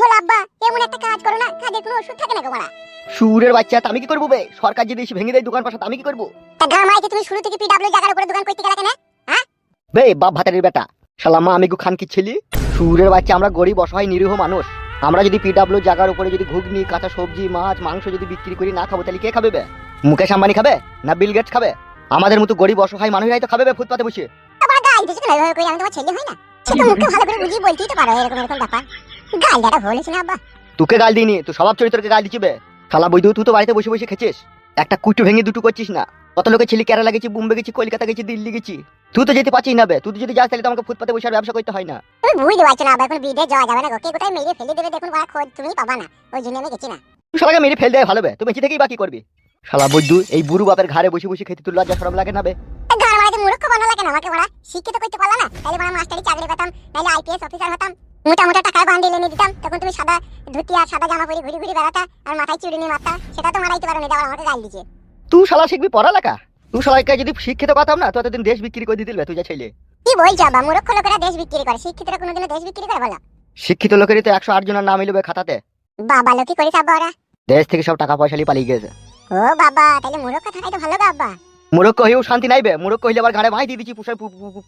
হল আব্বা, এমন একটা কাজ করো না, কাজের কোনো ওষুধ থাকে না গো মারা। সুরের বাচ্চা, আমি কি করবো বে? সরকার যদি এসে ভেঙে দেয় দোকান পাশা, আমি কি করবো? তা গাঁ মারাইতে তুমি শুরু থেকে পিডব্লিউ জায়গার উপরে দোকান করতে গেলে কেন? হ্যাঁ বে বাপ ভাতারের বেটা, শালামা আমি গু খান কি ছেলি? সুরের বাচ্চা, আমরা গরিব অসহায় নিরীহ মানুষ। আমরা যদি পিডব্লিউ জায়গার উপরে যদি ঘুগনি, কাঁচা সবজি, মাছ, মাংস যদি বিক্রি করি না খাবো, তাহলে কে খাবে বে? মুকেশ আম্বানি খাবে না বিল গেটস খাবে? আমাদের মতো গরিব অসহায় মানুষরাই তো খাবে বে ফুটপাতে বসে। তোমার গাল দিছো কেন এভাবে কই? আমি তোমার ছেলে হই না? সেটা মুখে ভালো করে বুঝিয়ে বলতেই তো পারো, এরকম এরকম ব্যাপার। গাল দেওয়াটা ভুল হয়েছে না আব্বা? তোকে গাল দিইনি, তুই স্বভাব চরিত্রকে গাল দিচ্ছি বে। শালা বৈধ, তুই তো বাড়িতে বসে বসে খেছিস, একটা কুটু ভেঙে দুটো করছিস না। কত লোকের ছেলে কেরালা গেছি, বোম্বে গেছি, কলকাতা গেছি, দিল্লি গেছি, তুই তো যেতে পারছিস না বে। তুই যদি যাস তাহলে তো আমাকে ফুটপাতে বসে আর ব্যবসা করতে হয় না। তুমি বুঝতে পারছো না আব্বা, এখন বিদে যাওয়া যাবে না গো, কে কোথায় মেরে ফেলে দেবে দেখুন, বড় খোঁজ তুমি পাবা না, ওই জন্য আমি গেছি না। তুই শালাকে মেরে ফেল দেয় ভালো বে, তুই বেঁচে থেকেই বাকি করবি। শালা বৈধ, এই বুড়ু বাপের ঘাড়ে বসে বসে খেতে তোর লজ্জা শরম লাগে না বে? গাঁ মারাইতে মূর্খ বানা লাগে না আমাকে, বড় শিক্ষিত করতে পারলা না? তাহলে বড় মাস্টারি চাকরি পেতাম, নাহলে আইপিএস অফিসার হতাম, মোটা মোটা টাকায় বান্ডিল এনে দিতাম, তখন তুমি সাদা ধুতি আর সাদা জামা পরে ঘুরি ঘুরি বেড়াতা আর মাথায় চুড়ি মারতা, সেটা তো মারাইতে পারো না, দাও আমাকে গাল দিছে। তুই শালা শিখবি পড়ালেখা? তুই শালাকে যদি শিক্ষিত পাতাম না, তো এতদিন দেশ বিক্রি করে দিতে তুই যা ছেলে। কি বলছো আব্বা? মূর্খ লোকেরা দেশ বিক্রি করে, শিক্ষিতরা কোনোদিনও দেশ বিক্রি করে বলো? শিক্ষিত লোকেরই তো 108 জনের নাম এলো বে খাতাতে। বাবা লোকি করিস আব্বা ওরা? দেশ থেকে সব টাকা পয়সা নিয়ে পালিয়ে গেছে। ও বাবা, তাহলে মূর্খ থাকাই তো ভালো গো আব্বা। মুরক্ষ হয়েও শান্তি নাই বে, মুরক্ষ হইলে আবার ঘাড়ে মাই দিয়ে দিচ্ছি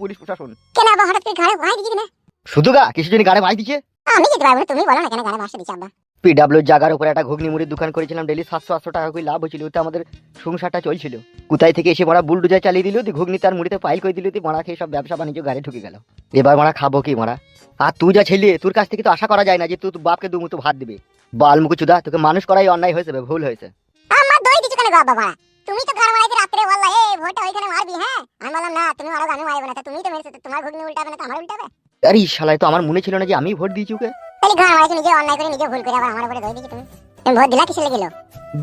পুলিশ প্রশাসন। কেন আব্বা হঠাৎ করে ঘাড়ে ভাই দিছি না? শুধু গা কিছু জন্য ঘাড়ে মাই দিচ্ছে। আমি যেতে পারবো না, তুমি বলো না কেন ঘাড়ে ভাসা দিছি আব্বা। পিডব্লিউ জায়গার উপরে একটা ঘুগনি মুড়ির দোকান করেছিলাম, ডেলি 700-800 টাকা করে লাভ হয়েছিল, ওতে আমাদের সংসারটা চলছিল। কোথায় থেকে এসে মারা বুলডোজার চালিয়ে দিল, ঘুগনি তার মুড়িতে পাইল করে দিল, মারা খেয়ে সব ব্যবসা বাণিজ্য গাড়ি ঢুকে গেল। এবার মারা খাবো কি মারা? আর তুই যা ছেলে, তোর কাছ থেকে তো আশা করা যায় না যে তুই বাপকে দু মুঠো ভাত দিবি। বালমুখু চুদা, তোকে মানুষ করাই অন্যায় হয়েছে, ভুল হয়েছে। আমার দই দিছো কেন গো আব্বা মারা? তুমি তো ঘর মারাইতে রাত্রে বললা এই ভোটটা ওইখানে মারবি, হ্যাঁ আমি বললাম না, তুমি মারো, আমি মারবো না, তা তুমি তো মেরেছো, তোমার ঘুগনি উল্টাবে না তো আমার উল্টাবে? আরে শালায়, তো আমার মনে ছিল না যে আমি ভোট দিয়েছি ওকে। তাহলে ঘর মারাইতে নিজে অন্যায় করে নিজে ভুল করে আবার আমার উপরে দই দিছো তুমি। তুমি ভোট দিলা কিসে লেগেলো?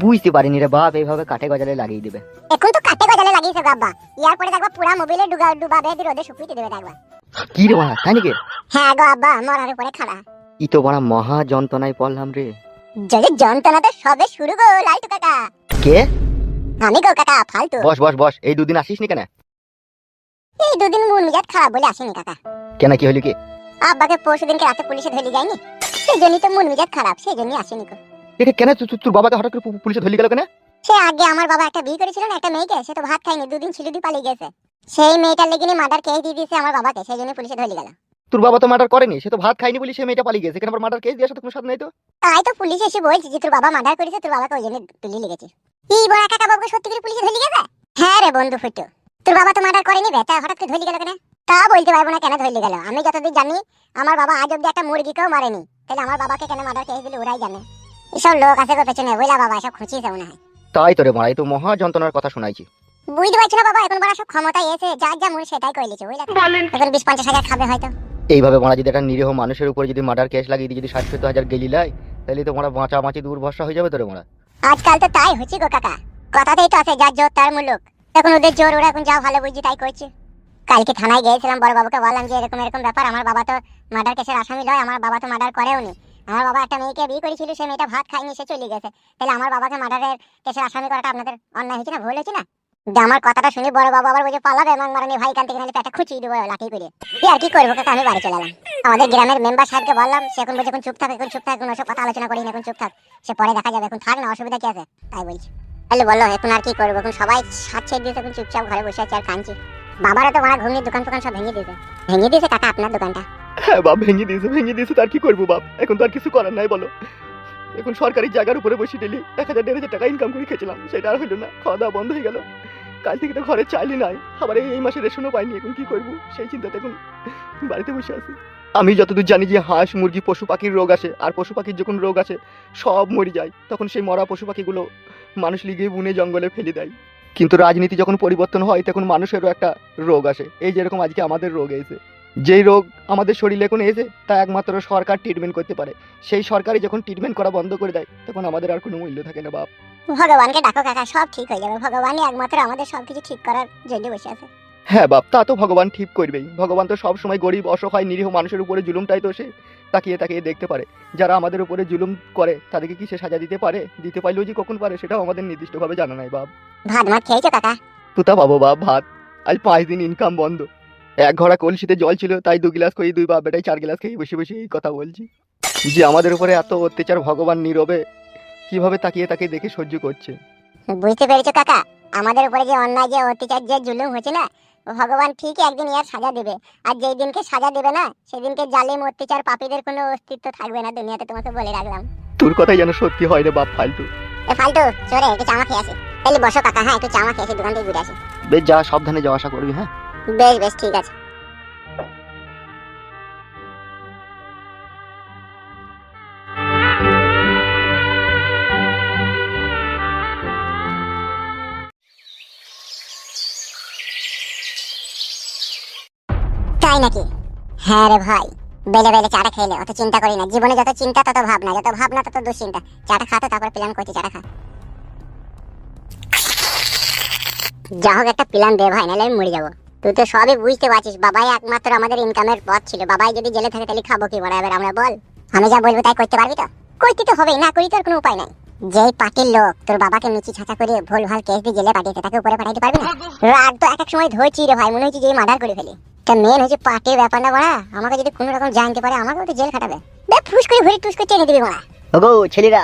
বুঝতে পারিনি রে বাপ, এইভাবে কাঠে গজালে লাগিয়ে দিবে। এখন তো কাটে গজালে লাগিয়েছে গো আব্বা, ইয়ার পরে দেখবা পুরা মোবাইলে ডুবাবে রোদে শুকিয়ে দেবে দেখবা। কি রে মারা, তাই নাকি? হ্যাঁ গো আব্বা, মরার উপরে খাড়া। ই তো বড় মহা যন্ত্রণায় পড়লাম রে। যদি যন্ত্রণা তো সবে শুরু গো লালটু কাকা। কে? আমি গো কাকা ফালতু। বস বস বস, এই দুদিন আসিস নি কেন? এই দুদিন মন মেজাজ খারাপ বলে আসেনি কাকা। কেন, কি হলো কি? আব্বাকে পরশুদিনকে রাতে পুলিশে ধরে যায়নি, সেই জন্যই তো মন মেজাজ খারাপ, সেই জন্যই আসেনি গো। এটা কেন তোর বাবাকে হঠাৎ করে পুলিশে ধরে গেল কেন? সে আগে আমার বাবা একটা বিয়ে করেছিল না একটা মেয়েকে, সে তো ভাত খায়নি, দুদিন ছিল দিয়ে পালিয়ে গেছে, সেই মেয়েটার লেগে মার্ডার কেস দিয়ে দিয়েছে আমার বাবাকে, সেই জন্য পুলিশে ধরে গেল। তোর বাবা তো মার্ডার করেনি, সে তো ভাত খায়নি বলে সে মেয়েটা পালিয়ে গেছে, কেন আবার মার্ডার কেস দিয়ে আসা তো কোনো সাথে নাই তো। তাই তো পুলিশ এসে বলছে যে তোর বাবা মার্ডার করেছে, তোর বাবাকে ওই জন্য তুলে লেগেছে। কি বড় কাকা বাবুকে সত্যি করে পুলিশে ধরে গেছে? হ্যাঁ রে বন্ধু ফুটু, তোর বাবা তো মার্ডার করেনি বে, তা হঠাৎ করে ধরে গেল কেন? তা বলতে পারবো না কেন ধরে গেল, আমি যতদূর জানি আমার বাবা আজ অব্দি একটা মুরগিকেও মারেনি, তাহলে আমার বাবাকে কেন মার্ডার কেস দিল ওরাই জানে। এসব লোক আছে গো পেছনে, বুঝলা বাবা, সব খুঁচিয়েছে মনে হয়। তাই তো রে মারা, এই তো মহা যন্ত্রণার কথা শোনাইছি। বুঝতে পারছো না বাবা, এখন বড় সব ক্ষমতায় এসে যার যা মন সেটাই করে লিছে, বুঝলা? এখন 20-50 হাজার খাবে হয়তো। এইভাবে মারা যদি একটা নিরীহ মানুষের উপর যদি মার্ডার কেস লাগিয়ে দিয়ে যদি 60-70 হাজার গেলি লাই, তাহলে তো মারা বাঁচাবাঁচি দূর ভরসা হয়ে যাবে তোরে মারা। আজকাল তো তাই হচ্ছে গো কাকা, কথাতেই তো আছে যার জোর তার মুলুক, এখন ওদের জোর ওরা এখন যা ভালো বুঝছি তাই করছে। কালকে থানায় গিয়েছিলাম, বড় বাবুকে বললাম যে এরকম এরকম ব্যাপার, আমার বাবা তো মার্ডার কেসের আসামি লয়, আমার বাবা তো মার্ডার করেওনি, আমার বাবা একটা মেয়েকে বিয়ে করেছিল, সে মেয়েটা ভাত খায়নি, সে চলে গেছে, তাহলে আমার বাবাকে মার্ডারের কেসের আসামি করাটা আপনাদের অন্যায় হয়েছে না, ভুল হয়েছে না? যে আমার কথাটা শুনে বড় বাবু আবার বুঝে পালাবে এবং মারানি ভাই কান থেকে নাহলে পেটে খুঁচিয়ে দেবো লাঠি করে। আর কি করবো কাকা, আমি বাড়ি চলে এলাম। আমাদের গ্রামের মেম্বার সাহেবকে বললাম, সে এখন বলছে এখন চুপ থাক, এখন চুপ থাক, এখন ওসব কথা আলোচনা করি না, এখন চুপ থাক, সে পরে দেখা যাবে, এখন থাক না, অসুবিধা কি আছে তাই বলছি। তাহলে বললো এখন আর কি করবো, এখন সবাই সাত ছেড়ে দিয়েছে, এখন চুপচাপ ঘরে বসে আছে আর কাঁদছি। বাবারও তো মারা ঘুমিয়ে দোকান ফোকান সব ভেঙে দিয়েছে কাকা আপনার দোকানটা। হ্যাঁ বাপ, ভেঙে দিয়েছে, তার কি করবো বাপ, এখন তো আর কিছু করার নাই বলো। এখন সরকারি জায়গার উপরে বসে ডেলি 1000-1500 টাকা ইনকাম করে খেয়েছিলাম, সেটা আর হলো না, খাওয়া দাওয়া বন্ধ হয়ে গেল। কাল থেকে তো ঘরে চাইলে নাই, আবার এই মাসে রেশনও পাইনি, এখন কি করবো সেই চিন্তাতে এখন বাড়িতে বসে আছি। আমি যতদূর জানি যে হাঁস মুরগি পশু পাখির রোগ আসে, আর পশু পাখির যখন রোগ আসে সব মরে যায়, তখন সেই মরা পশু পাখিগুলো মানুষ লিগে বুনে জঙ্গলে ফেলে দেয়। কিন্তু রাজনীতি যখন পরিবর্তন হয় তখন মানুষেরও একটা রোগ আসে, এই যেরকম আজকে আমাদের রোগ এসে, যেই রোগ আমাদের শরীরে এখন এসে তা একমাত্র সরকার ট্রিটমেন্ট করতে পারে, সেই সরকারই যখন ট্রিটমেন্ট করা বন্ধ করে দেয় তখন আমাদের আর কোনো মূল্য থাকে না বাপ। ভগবানকে ডাকো কাকা, সব ঠিক হয়ে যাবে, ভগবানই একমাত্র আমাদের সবকিছু ঠিক করার জন্য বসে আছে। হ্যাঁ বাপ, তা তো ভগবান ঠিক করবেই, ভগবান তো সব সময় গরিব অসহায় নিরীহ মানুষের উপরে জুলুমটাই তো সে তাকিয়ে তাকিয়ে দেখতে পারে। যারা আমাদের উপরে জুলুম করে তাদেরকে কি সে সাজা দিতে পারে? দিতে পারলেও যে কখন পারে সেটাও আমাদের নির্দিষ্টভাবে জানা নাই বাপ। ভাত মাত খেয়েছো কাকা? তুতা পাবো বাপ ভাত, আজ 5 দিন ইনকাম বন্ধ, এক ঘড়া কলসিতে জল ছিল তাই 2 গ্লাস করে 2 বাপ বেটাই 4 গ্লাস খেয়ে বসে বসে এই কথা বলছি। যে আমাদের উপরে এত অত্যাচার ভগবান নীরবে কিভাবে তাকিয়ে তাকিয়ে দেখে সহ্য করছে। বুঝতে পেরেছো কাকা, আমাদের উপরে যে অন্যায় যে অত্যাচার যে জুলুম হচ্ছে না, ভগবান ঠিকই একদিন ইয়ার সাজা দেবে। আর যেই দিনকে সাজা দেবে না, সেদিনকে জালিম অত্যাচার পাপীদের কোনো অস্তিত্ব থাকবে না দুনিয়াতে, তোমাকে বলে রাখলাম। তোর কথাই যেন সত্যি হয় রে বাপ ফালতু। এ ফালতু চোরে, একটু চামা খেয়ে আসি। তাহলে বসো কাকা, হ্যাঁ একটু চামা খেয়ে আসি, দোকান থেকে ঘুরে আসি। বেশ যা, সাবধানে যাওয়া আসা করবি। হ্যাঁ বেশ বেশ ঠিক আছে। তাই নাকি? হ্যাঁ রে ভাই, বেলে বেলে চাটা খেলে অত চিন্তা করি না। জীবনে যত চিন্তা তত ভাবনা, যত ভাবনা তত দুশ্চিন্তা। চাটা খাতো, তারপর প্ল্যান করছি, চাটা খা। যা হোক একটা প্ল্যান দে ভাই, নাহলে আমি মরে যাবো। তুই তো সবই বুঝতে পারছিস, বাবাই একমাত্র আমাদের ইনকামের পথ ছিল। বাবাই যদি জেলে থাকে তাহলে খাবো কি বড়? এবার আমরা বল, আমি যা বলবো তাই করতে পারবি তো? করতে তো হবেই, না করি তো আর কোনো উপায় নাই। যেই পার্টির লোক তোর বাবাকে মিচি ছাঁচা করে ভুল ভাল কেস দিয়ে জেলে পাঠিয়েছে, তাকে উপরে পাঠাইতে পারবি না? রাগ তো এক এক সময় ধরছি রে ভাই, মনে হচ্ছে যে মার্ডার করে ফেলি। তা মেন হচ্ছে পার্টির ব্যাপার না বড়া, আমাকে যদি কোনো রকম জানতে পারে আমাকেও তো জেল খাটাবে। বে ফুস করে ঘুরে টুস করে টেনে দিবি বড়া। ওগো ছেলেরা,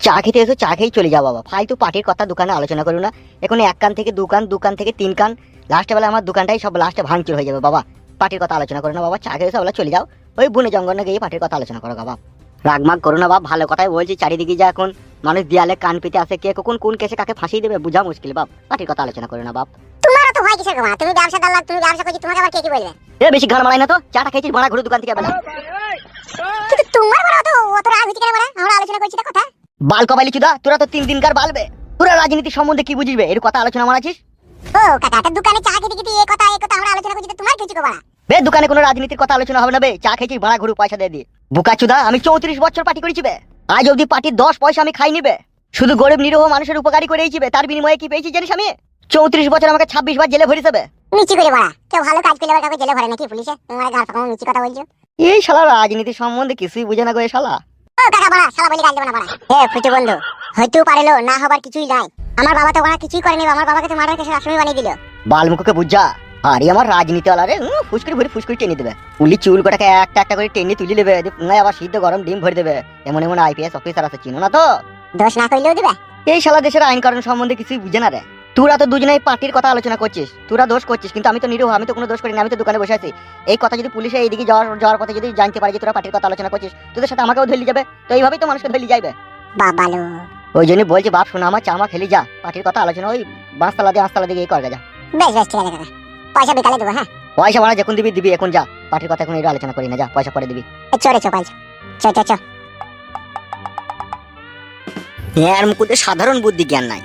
চা খেতে এসো, চা খেয়েই চলে যাও বাবা। ফালতু পার্টির কথা দোকানে আলোচনা করো না। এখন এক কান থেকে দুকান, দুকান থেকে তিন কান, লাস্টে বেলা আমার দোকানটাই সব লাস্টে ভাঙচুর হয়ে যাবে বাবা। পার্টির কথা আলোচনা করো না বাবা, চা খেয়ে এসো, বলে চলে যাও। ওই বনে জঙ্গলে গিয়ে পার্টির কথা আলোচনা করো বাবা। রাগমাগ করো না বাবা, ভালো কথাই বলছি। চারিদিকে যা এখন মানুষ দেয়ালে কান পেতে আসে, কে কখন কোন কেসে কাকে ফাঁসিয়ে দেবে বোঝা মুশকিল বাপ। পার্টির কথা আলোচনা করো না বাপ। তোমারও তো হয় কিসের গো? তুমি ব্যবসা দাল্লাল, তুমি ব্যবসা করছিস, তোমাকে আবার কে কি বলবে? এ বেশি গান মারাই না তো, চাটা খেয়েছিস ভাড়া ঘুরে দোকান থেকে বেলা। কিন্তু তোমার বড় তো অত রাগ হচ্ছে কেন বড়া? আমরা আলোচনা করছি তা কথা। বাল কবাইলি চুদা, তোরা তো 3 দিনকার বালবে। তোরা রাজনীতি সম্বন্ধে কি বুঝিবে? এর কথা আলোচনা মারাছিস? ও কাকা, তা দোকানে চা খেতে খেতে এই কথা আমরা আলোচনা করছি, তো তোমার কিছু কো বড়া? বে দোকানে কোনো রাজনীতির কথা আলোচনা হবে না বে, চা খেয়েছিস ভাড়া ঘুরে পয়সা দিয়ে দিয়ে। বুকা চুদা, আমি 34 বছর পার্টি করেছি বে, আজ অবধি পার্টির 10 পয়সা আমি খাই নিবে। শুধু গরিব নিরীহ মানুষের উপকারী করে এইছিবে, তার বিনিময়ে কি পেয়েছি জানিস? আমি 34 বছর আমাকে 26 বার জেলে ভরিছে বে। মিচি করে বড়া, কেউ ভালো কাজ করলে আবার কাউকে জেলে ভরে নাকি পুলিশে? তোমার গাল ফাঁকা মিচি কথা বলছো। এই শালা রাজনীতি সম্বন্ধে কিছুই বুঝে না গো এ শালা। ও কাকা বড়া, শালা বলি গাল দেব না বড়া। এ ফুটে বন্ধু, হয়তো পারেলো না হবার কিছুই নাই। আমার বাবা তো বড়া কিছুই করেনি, আমার বাবাকে তো মার্ডার কেসের আসামি বানিয়ে দিল। বালমুখকে বুঝা, আরে আমার রাজনীতি ওয়ালা রে, ফুসকুড়ি ভরে ফুসকুড়ি টেনে দেবে। পুলিশ চুল কটাকে একটা একটা করে টেনে তুলে নেবে, আবার সিদ্ধ গরম ডিম ভরে দেবে। এমন এমন আইপিএস অফিসার আছে, চিনো না তো? দোষ না করলেও দিবে। এই শালা দেশের আইন কানুন সম্বন্ধে কিছুই বুঝে না রে। তোরা তো দুজনেই পার্টির কথা আলোচনা করছিস, তোরা দোষ করছিস, কিন্তু আমি তো নিরীহ, আমি তো কোনো দোষ করিনি, আমি তো দোকানে বসে আছি। এই কথা যদি পুলিশে এইদিকে যাওয়ার পথে যদি জানতে পারে যে তোরা পার্টির কথা আলোচনা করছিস, তোদের সাথে আমাকেও ধরে যাবে। তো এইভাবেই তো মানুষকে ধরে যাবে। বাবালো, ওই জন্য বলছি বাপ শোনা, আমার চামা খেলি যা, পার্টির কথা আলোচনা ওই বাঁশতলা দিয়ে আঁশতলা দিকে কর যা। বেশ বেশ ঠিক আছে কাকা, পয়সা বিকালে দেবো। হ্যাঁ পয়সা মারা যখন দিবি দিবি, এখন যা, পার্টির কথা এখন এই আলোচনা করি না, যা পয়সা পরে দিবি। চলে চো পাইছো, চো চো চো। এর মুকুটে সাধারণ বুদ্ধি জ্ঞান নাই।